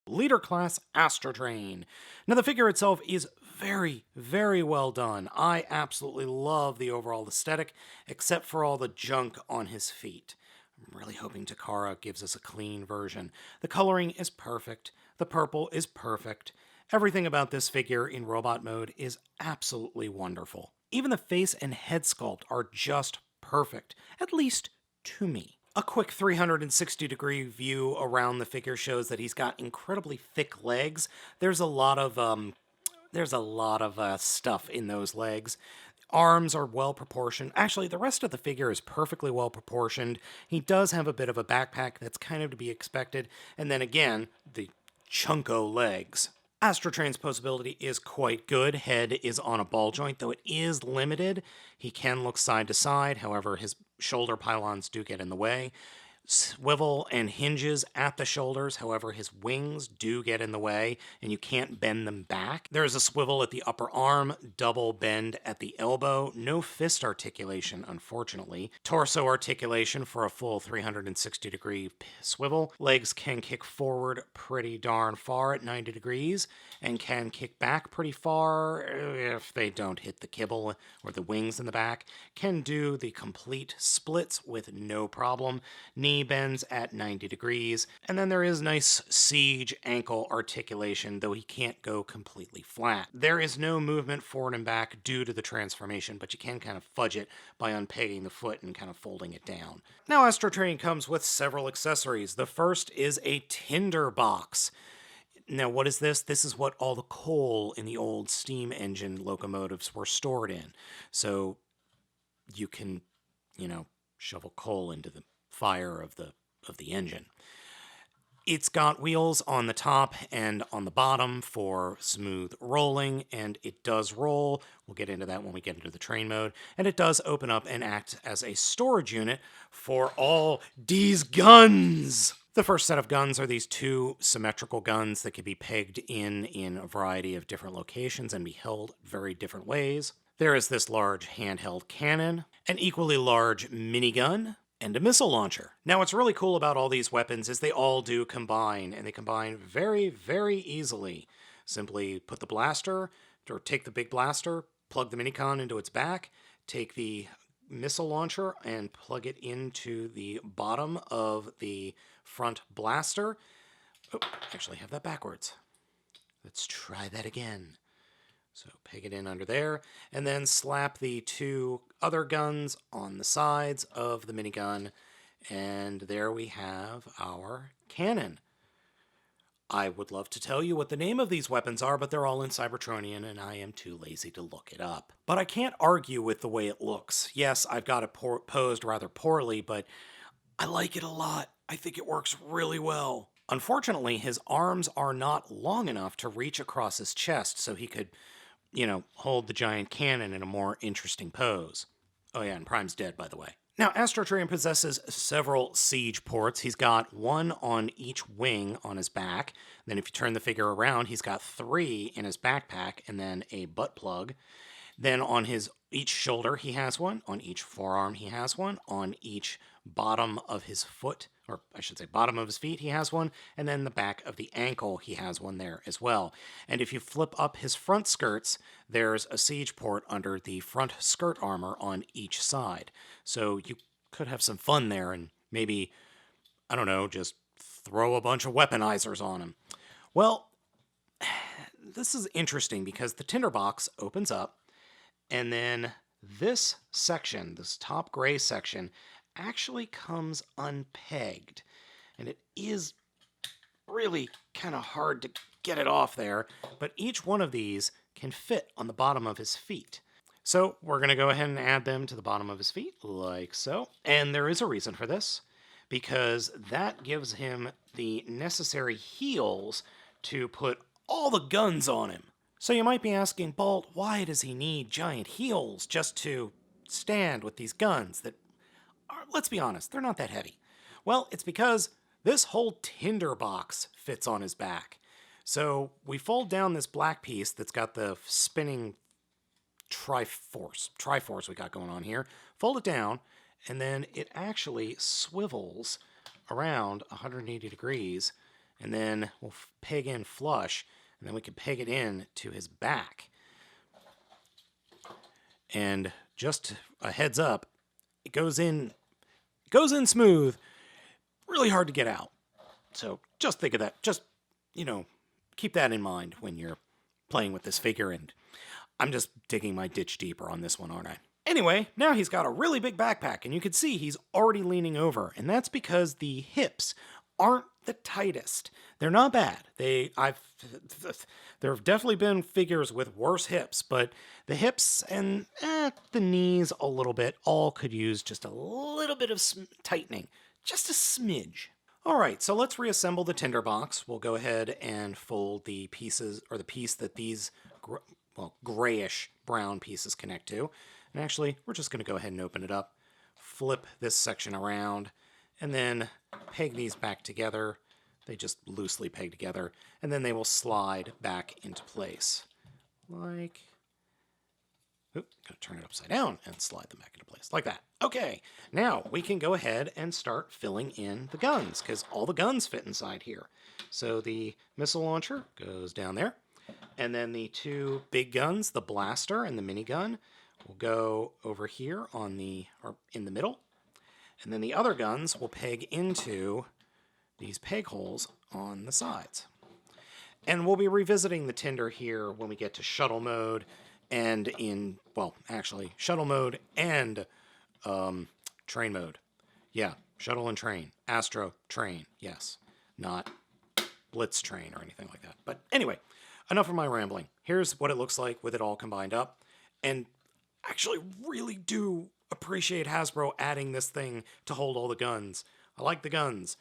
Leader Class ASTROTRAIN. Now, the figure itself is very, very well done. I absolutely love the overall aesthetic, except for all the junk on his feet. I'm really hoping Takara gives us a clean version. The coloring is perfect. The purple is perfect. Everything about this figure in robot mode is absolutely wonderful. Even the face and head sculpt are just perfect, at least to me. A quick 360-degree view around the figure shows that he's got incredibly thick legs. There's a lot of stuff in those legs. Arms are well proportioned. Actually, the rest of the figure is perfectly well proportioned. He does have a bit of a backpack that's kind of to be expected. And then again, the chunko legs. AstroTrain's posability is quite good. Head is on a ball joint, though it is limited. He can look side to side, however, his shoulder pylons do get in the way. Swivel and hinges at the shoulders, however, his wings do get in the way, and you can't bend them back. There is a swivel at the upper arm, double bend at the elbow, no fist articulation, unfortunately. Torso articulation for a full 360-degree swivel. Legs can kick forward pretty darn far at 90 degrees, and can kick back pretty far if they don't hit the kibble or the wings in the back. Can do the complete splits with no problem. Knee bends at 90 degrees, and then there is nice siege ankle articulation, though he can't go completely flat. There is no movement forward and back due to the transformation, but you can kind of fudge it by unpegging the foot and kind of folding it down. Now, AstroTrain comes with several accessories. The first is a tinder box. Now, what is this? This is what all the coal in the old steam engine locomotives were stored in. So you can, shovel coal into the fire of the engine. It's got wheels on the top and on the bottom for smooth rolling, and it does roll. We'll get into that when we get into the train mode. And it does open up and act as a storage unit for all these guns. The first set of guns are these two symmetrical guns that can be pegged in a variety of different locations and be held very different ways. There is this large handheld cannon, an equally large minigun, and a missile launcher. Now, what's really cool about all these weapons is they all do combine, and they combine very, very easily. Simply put the blaster, or take the big blaster, plug the minicon into its back, take the missile launcher and plug it into the bottom of the front blaster. Oh, actually I have that backwards. Let's try that again. So peg it in under there, and then slap the two other guns on the sides of the minigun, and there we have our cannon. I would love to tell you what the name of these weapons are, but they're all in Cybertronian, and I am too lazy to look it up. But I can't argue with the way it looks. Yes, I've got it posed rather poorly, but I like it a lot. I think it works really well. Unfortunately, his arms are not long enough to reach across his chest, so he could hold the giant cannon in a more interesting pose. Oh yeah, and Prime's dead, by the way. Now, AstroTrain possesses several siege ports. He's got one on each wing on his back. Then if you turn the figure around, he's got 3 in his backpack, and then a butt plug. Then on each shoulder, he has one. On each forearm, he has one. On each bottom of his foot, or I should say bottom of his feet, he has one. And then the back of the ankle, he has one there as well. And if you flip up his front skirts, there's a siege port under the front skirt armor on each side. So you could have some fun there and maybe, I don't know, just throw a bunch of weaponizers on him. Well, this is interesting because the tinderbox opens up, and then this section, this top gray section, actually comes unpegged. And it is really kind of hard to get it off there, but each one of these can fit on the bottom of his feet. So we're going to go ahead and add them to the bottom of his feet, like so. And there is a reason for this, because that gives him the necessary heels to put all the guns on him. So you might be asking, Balt, why does he need giant heels just to stand with these guns that are, let's be honest, they're not that heavy? Well, it's because this whole tinderbox fits on his back. So we fold down this black piece that's got the spinning Triforce we got going on here, fold it down, and then it actually swivels around 180 degrees and then we'll peg in flush, and then we can peg it in to his back. And just a heads up, it goes in smooth, really hard to get out. So just think of that. Just, keep that in mind when you're playing with this figure. And I'm just digging my ditch deeper on this one, aren't I? Anyway, now he's got a really big backpack, and you can see he's already leaning over, and that's because the hips aren't the tightest. They're not bad. There have definitely been figures with worse hips, but the hips and the knees a little bit all could use just a little bit of tightening, just a smidge. All right, so let's reassemble the tinderbox. We'll go ahead and fold the pieces, or the piece that these grayish brown pieces connect to. And actually, we're just going to go ahead and open it up, flip this section around, and then peg these back together. They just loosely peg together, and then they will slide back into place. Like, gotta turn it upside down and slide them back into place, like that. Okay, now we can go ahead and start filling in the guns, because all the guns fit inside here. So the missile launcher goes down there, and then the two big guns, the blaster and the minigun, will go over here or in the middle. And then the other guns will peg into these peg holes on the sides. And we'll be revisiting the Tinder here when we get to shuttle mode and shuttle mode and train mode. Yeah, shuttle and train. Astro train, yes. Not blitz train or anything like that. But anyway, enough of my rambling. Here's what it looks like with it all combined up. And actually really do appreciate Hasbro adding this thing to hold all the guns. I like the guns,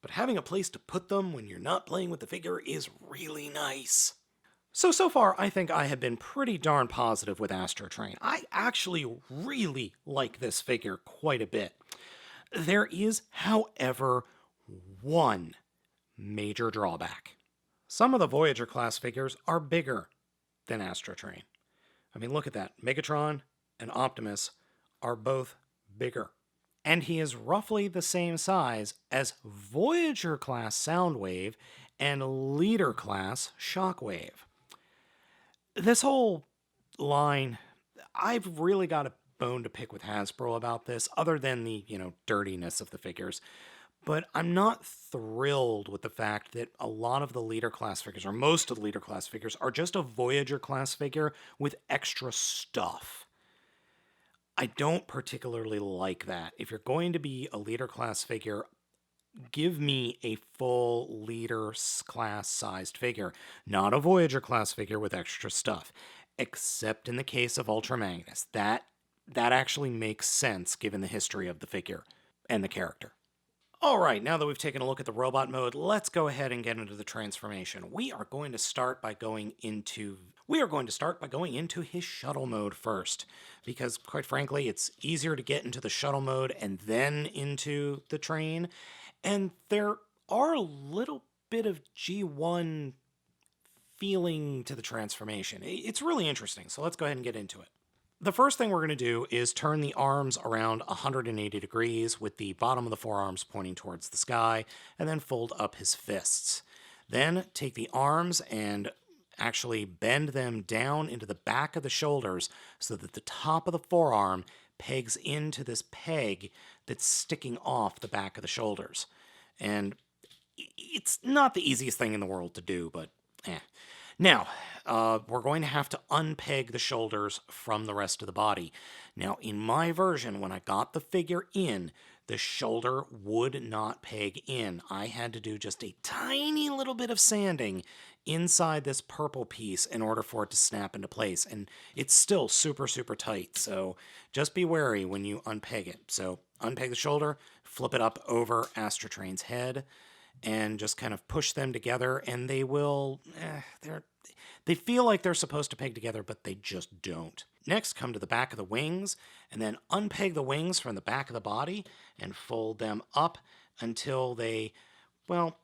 but having a place to put them when you're not playing with the figure is really nice. So far, I think I have been pretty darn positive with ASTROTRAIN. I actually really like this figure quite a bit. There is, however, one major drawback. Some of the Voyager class figures are bigger than ASTROTRAIN. I mean, look at that. Megatron and Optimus are both bigger. And he is roughly the same size as Voyager-class Soundwave and Leader-class Shockwave. This whole line, I've really got a bone to pick with Hasbro about this, other than the, dirtiness of the figures. But I'm not thrilled with the fact that a lot of the Leader class figures, or most of the Leader class figures, are just a Voyager class figure with extra stuff. I don't particularly like that. If you're going to be a Leader class figure, give me a full Leader class sized figure, not a Voyager class figure with extra stuff. Except in the case of Ultra Magnus. That actually makes sense given the history of the figure and the character. All right, now that we've taken a look at the robot mode, let's go ahead and get into the transformation. We are going to start by going into his shuttle mode first, because quite frankly, it's easier to get into the shuttle mode and then into the train, and there are a little bit of G1 feeling to the transformation. It's really interesting, so let's go ahead and get into it. The first thing we're going to do is turn the arms around 180 degrees with the bottom of the forearms pointing towards the sky, and then fold up his fists. Then take the arms and actually bend them down into the back of the shoulders so that the top of the forearm pegs into this peg that's sticking off the back of the shoulders. And it's not the easiest thing in the world to do, but Now, we're going to have to unpeg the shoulders from the rest of the body. Now, in my version, when I got the figure in, the shoulder would not peg in. I had to do just a tiny little bit of sanding inside this purple piece in order for it to snap into place. And it's still super, super tight, so just be wary when you unpeg it. So unpeg the shoulder, flip it up over ASTROTRAIN's head, and just kind of push them together, and they will, they feel like they're supposed to peg together, but they just don't. Next, come to the back of the wings, and then unpeg the wings from the back of the body, and fold them up until they,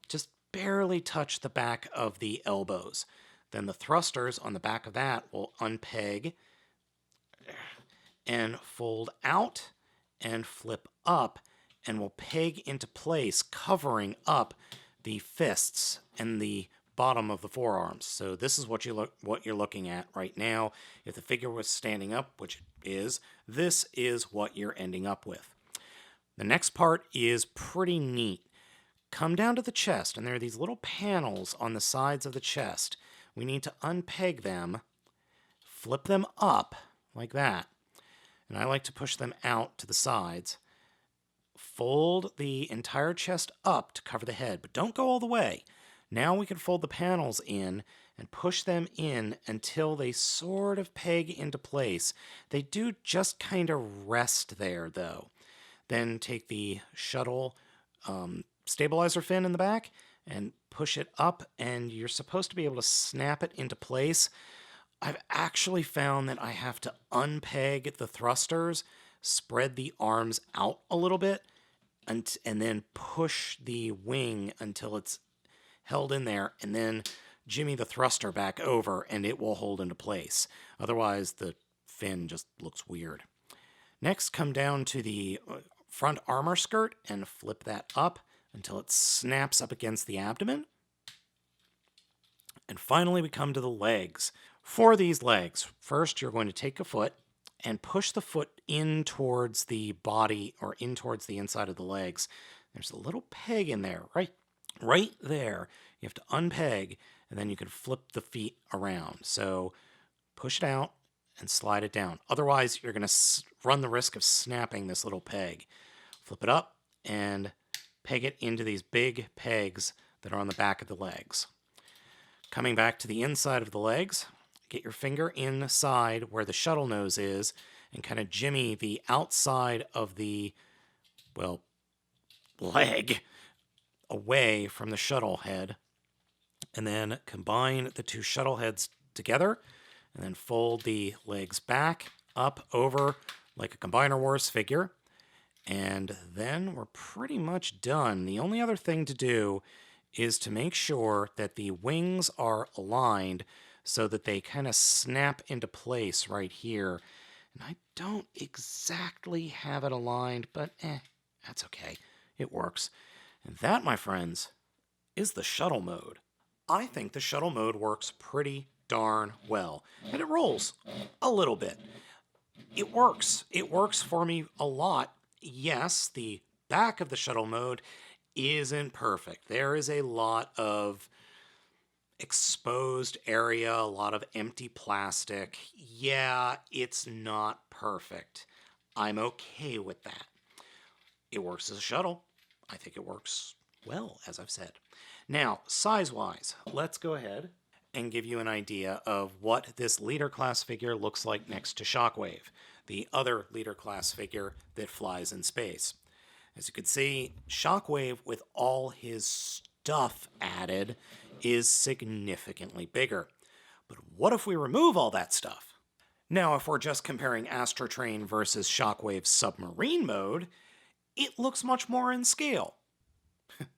just barely touch the back of the elbows. Then the thrusters on the back of that will unpeg, and fold out, and flip up, and will peg into place, covering up the fists and the bottom of the forearms. So this is what you're looking at right now. If the figure was standing up, which it is, this is what you're ending up with. The next part is pretty neat. Come down to the chest, and there are these little panels on the sides of the chest. We need to unpeg them, flip them up like that, and I like to push them out to the sides. Fold the entire chest up to cover the head, but don't go all the way. Now we can fold the panels in and push them in until they sort of peg into place. They do just kind of rest there, though. Then take the shuttle stabilizer fin in the back and push it up, and you're supposed to be able to snap it into place. I've actually found that I have to unpeg the thrusters, spread the arms out a little bit, and then push the wing until it's held in there, and then jimmy the thruster back over, and it will hold into place. Otherwise, the fin just looks weird. Next, come down to the front armor skirt and flip that up until it snaps up against the abdomen. And finally, we come to the legs. For these legs, first you're going to take a foot and push the foot in towards the body or in towards the inside of the legs. There's a little peg in there, right there. You have to unpeg, and then you can flip the feet around. So push it out and slide it down. Otherwise, you're going to run the risk of snapping this little peg. Flip it up and peg it into these big pegs that are on the back of the legs. Coming back to the inside of the legs, get your finger inside where the shuttle nose is and kind of jimmy the outside of the, leg away from the shuttle head. And then combine the two shuttle heads together and then fold the legs back, up, over like a Combiner Wars figure. And then we're pretty much done. The only other thing to do is to make sure that the wings are aligned so that they kind of snap into place right here. And I don't exactly have it aligned, but that's okay. It works. And that, my friends, is the shuttle mode. I think the shuttle mode works pretty darn well. And it rolls a little bit. It works. It works for me a lot. Yes, the back of the shuttle mode isn't perfect. There is a lot of exposed area, a lot of empty plastic. Yeah, it's not perfect. I'm okay with that. It works as a shuttle. I think it works well, as I've said. Now, size-wise, let's go ahead and give you an idea of what this leader class figure looks like next to Shockwave, the other leader class figure that flies in space. As you can see, Shockwave, with all his stuff added, is significantly bigger. But what if we remove all that stuff? Now, if we're just comparing ASTROTRAIN versus Shockwave's submarine mode, it looks much more in scale.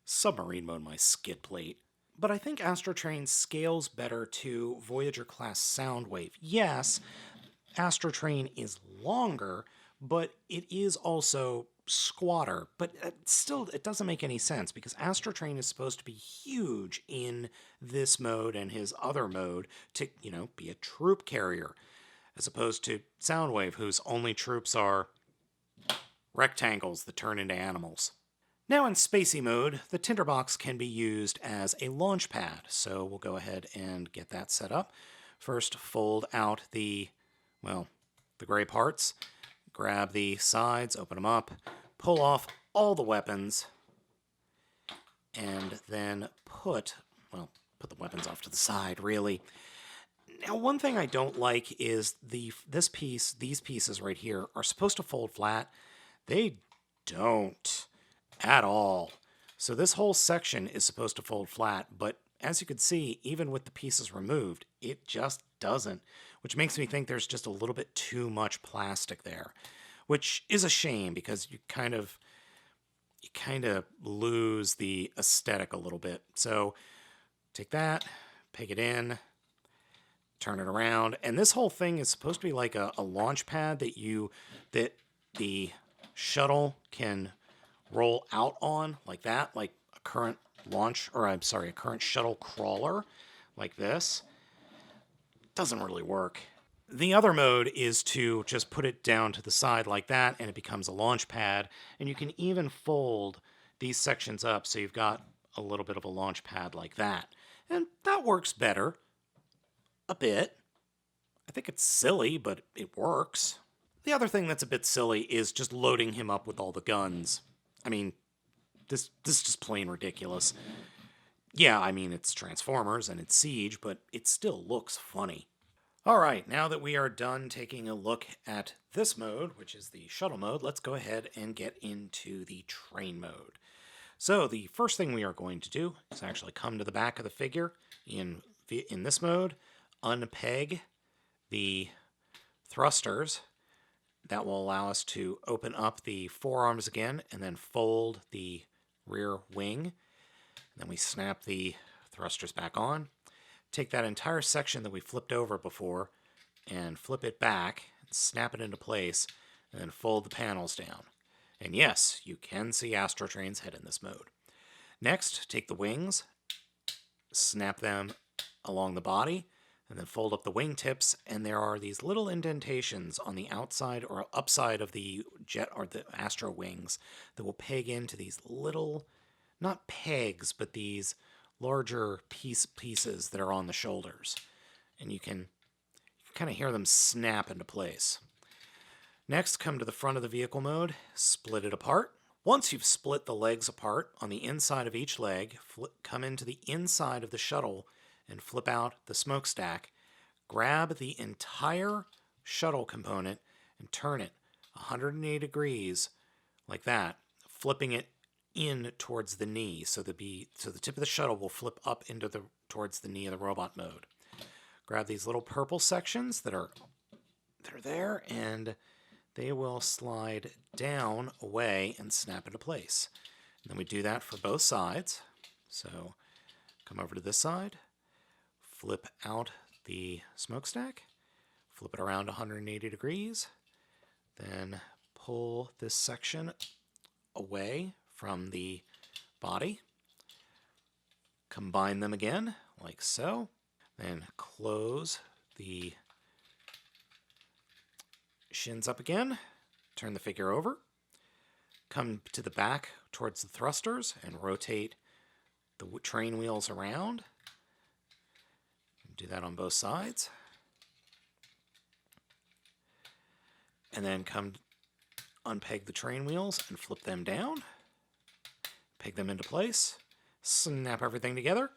Submarine mode, my skid plate. But I think ASTROTRAIN scales better to Voyager-class Soundwave. Yes, ASTROTRAIN is longer, but it is also squatter. But still, it doesn't make any sense, because ASTROTRAIN is supposed to be huge in this mode and his other mode to, be a troop carrier, as opposed to Soundwave, whose only troops are rectangles that turn into animals. Now in Spacey mode, the tinderbox can be used as a launch pad, so we'll go ahead and get that set up. First, fold out the gray parts, grab the sides, open them up, pull off all the weapons, and then put the weapons off to the side, really. Now, one thing I don't like is these pieces right here are supposed to fold flat. They don't at all. So this whole section is supposed to fold flat, but as you can see, even with the pieces removed, it just doesn't, which makes me think there's just a little bit too much plastic there, which is a shame, because you kind of lose the aesthetic a little bit. So take that, peg it in, turn it around, and this whole thing is supposed to be like a launch pad that the shuttle can roll out on, like that, like a current a current shuttle crawler like this. Doesn't really work. The other mode is to just put it down to the side like that, and it becomes a launch pad. And you can even fold these sections up so you've got a little bit of a launch pad like that. And that works better. A bit. I think it's silly, but it works. The other thing that's a bit silly is just loading him up with all the guns. I mean, this is just plain ridiculous. Yeah, I mean, it's Transformers and it's Siege, but it still looks funny. All right, now that we are done taking a look at this mode, which is the shuttle mode, let's go ahead and get into the train mode. So the first thing we are going to do is actually come to the back of the figure in this mode, unpeg the thrusters. That will allow us to open up the forearms again and then fold the rear wing. Then we snap the thrusters back on. Take that entire section that we flipped over before and flip it back, snap it into place, and then fold the panels down. And yes, you can see ASTROTRAIN's head in this mode. Next, take the wings, snap them along the body, and then fold up the wingtips, and there are these little indentations on the outside or upside of the jet or the Astro wings that will peg into these little, not pegs, but these larger pieces that are on the shoulders. And you can kind of hear them snap into place. Next, come to the front of the vehicle mode, split it apart. Once you've split the legs apart on the inside of each leg, come into the inside of the shuttle and flip out the smokestack. Grab the entire shuttle component and turn it 180 degrees like that, flipping it in towards the knee, so the tip of the shuttle will flip up towards the knee of the robot mode. Grab these little purple sections that are there, and they will slide down, away, and snap into place. And then we do that for both sides. So come over to this side, flip out the smokestack, flip it around 180 degrees, then pull this section away from the body, combine them again, like so, then close the shins up again, turn the figure over, come to the back towards the thrusters and rotate the train wheels around. Do that on both sides. And then unpeg the train wheels and flip them down. Peg them into place, snap everything together,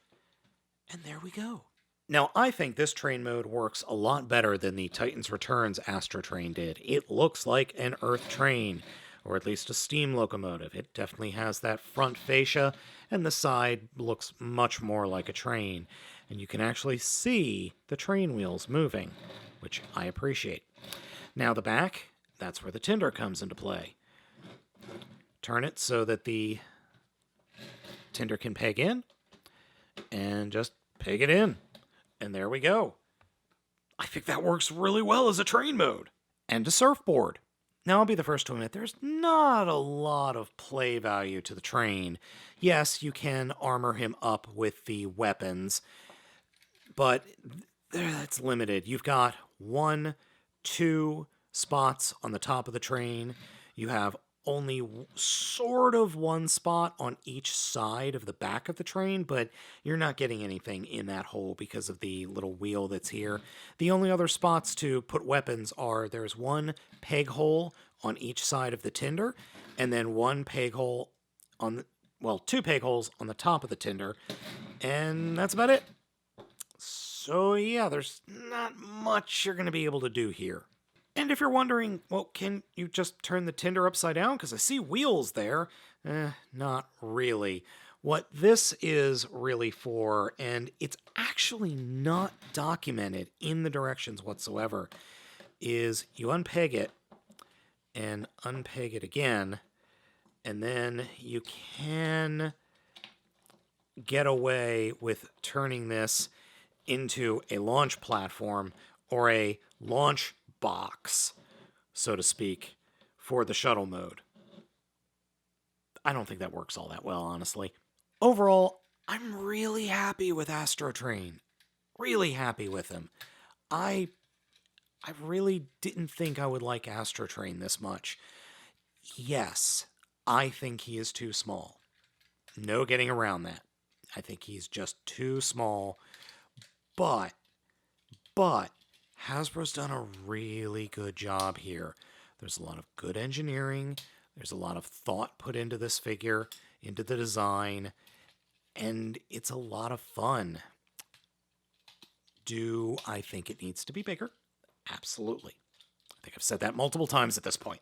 and there we go. Now, I think this train mode works a lot better than the Titans Returns ASTROTRAIN did. It looks like an Earth train, or at least a steam locomotive. It definitely has that front fascia, and the side looks much more like a train. And you can actually see the train wheels moving, which I appreciate. Now the back, that's where the tinder comes into play. Turn it so that the tinder can peg in, and just peg it in. And there we go. I think that works really well as a train mode. And a surfboard. Now, I'll be the first to admit there's not a lot of play value to the train. Yes, you can armor him up with the weapons, but that's limited. You've got 1-2 spots on the top of the train. You have only sort of one spot on each side of the back of the train, but you're not getting anything in that hole because of the little wheel that's here. The only other spots to put weapons are there's one peg hole on each side of the tinder, and then one peg hole two peg holes on the top of the tinder, and that's about it. So yeah, there's not much you're going to be able to do here. And if you're wondering, well, can you just turn the tinder upside down? Because I see wheels there. Not really. What this is really for, and it's actually not documented in the directions whatsoever, is you unpeg it and unpeg it again, and then you can get away with turning this into a launch platform or a launch box, so to speak, for the shuttle mode. I don't think that works all that well, honestly. Overall, I'm really happy with ASTROTRAIN. Really happy with him. I I really didn't think I would like ASTROTRAIN this much. Yes, I think he is too small. No getting around that. I think he's just too small. But, but, Hasbro's done a really good job here. There's a lot of good engineering. There's a lot of thought put into this figure, into the design, and it's a lot of fun. Do I think it needs to be bigger? Absolutely. I think I've said that multiple times at this point.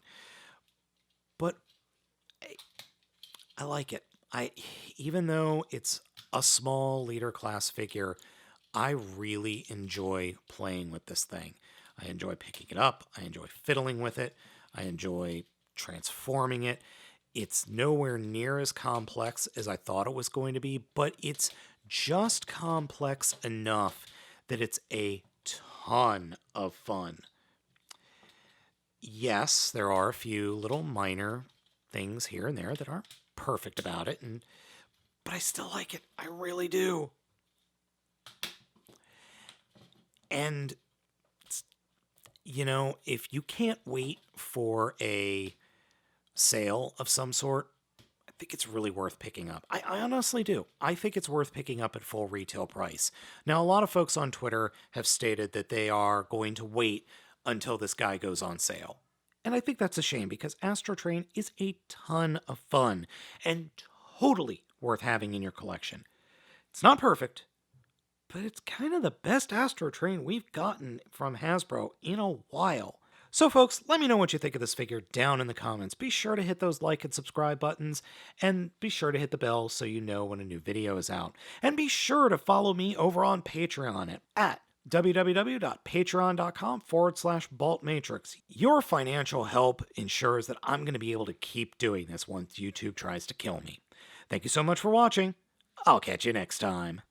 But I like it. Even though it's a small leader class figure, I really enjoy playing with this thing. I enjoy picking it up. I enjoy fiddling with it. I enjoy transforming it. It's nowhere near as complex as I thought it was going to be, but it's just complex enough that it's a ton of fun. Yes, there are a few little minor things here and there that aren't perfect about it, but I still like it. I really do. And if you can't wait for a sale of some sort, I think it's really worth picking up. I honestly do. I think it's worth picking up at full retail price. Now, a lot of folks on Twitter have stated that they are going to wait until this guy goes on sale. And I think that's a shame because ASTROTRAIN is a ton of fun and totally worth having in your collection. It's not perfect, but it's kind of the best ASTROTRAIN we've gotten from Hasbro in a while. So folks, let me know what you think of this figure down in the comments. Be sure to hit those like and subscribe buttons, and be sure to hit the bell so you know when a new video is out. And be sure to follow me over on Patreon at www.patreon.com/Baltmatrix. Your financial help ensures that I'm going to be able to keep doing this once YouTube tries to kill me. Thank you so much for watching. I'll catch you next time.